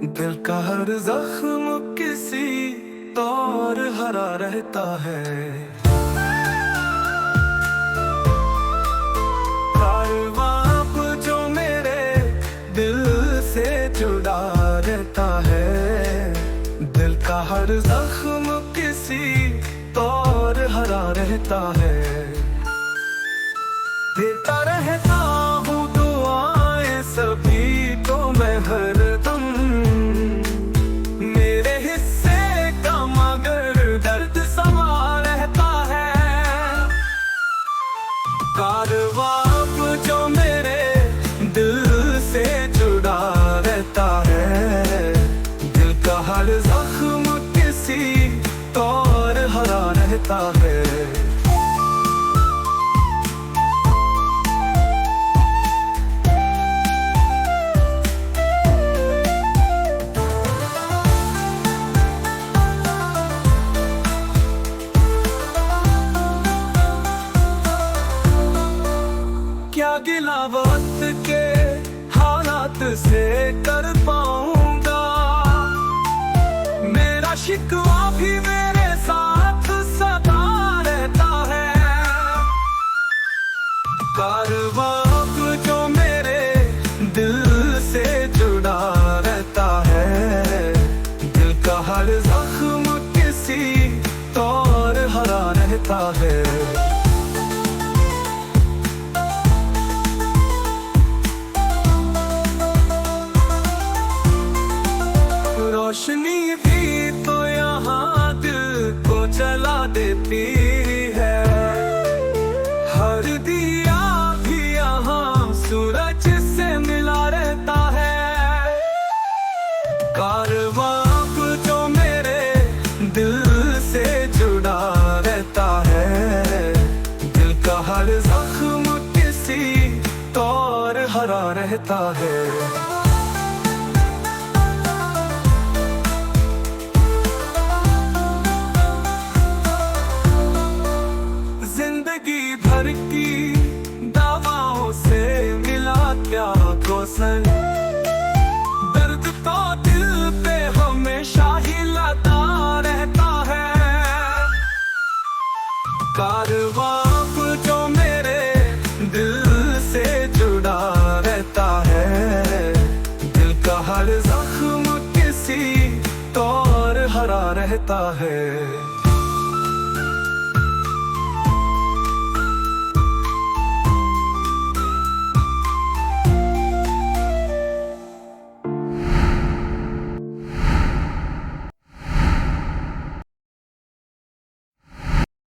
दिल का हर जख्म किसी तौर हरा रहता है। कारवां अब जो मेरे दिल से जुड़ा रहता है। दिल का हर जख्म किसी तौर हरा रहता है। देता रहता हूँ दुआएं सभी को मैं हरदम। मेरे हिस्से का मगर दर्द समा रहता है। कारवां अब जो मेरे दिल से जुड़ा रहता है। दिल का हर जख्म किसी तौर हरा रहता है। क्या गिला वक्त के हालात से कर पाऊंगा। मेरा शिकवा भी मेरे साथ सदा रहता है। कारवां अब जो मेरे दिल से जुड़ा रहता है। दिल का हर जख्म किसी तौर हरा रहता है। रोशनी भी तो यहाँ दिल को जला देती है। हर दिया भी यहाँ सूरज से मिला रहता है। कारवां अब जो मेरे दिल से जुड़ा रहता है। दिल का हर जख्म किसी तौर हरा रहता है। जिंदगी भर की दवाओं से मिला क्या कौशल। दर्द तो दिल पे हमेशा ही लगा रहता है। कारवां अब जो मेरे दिल से जुड़ा रहता है। दिल का हर जख्म किसी तौर हरा रहता है।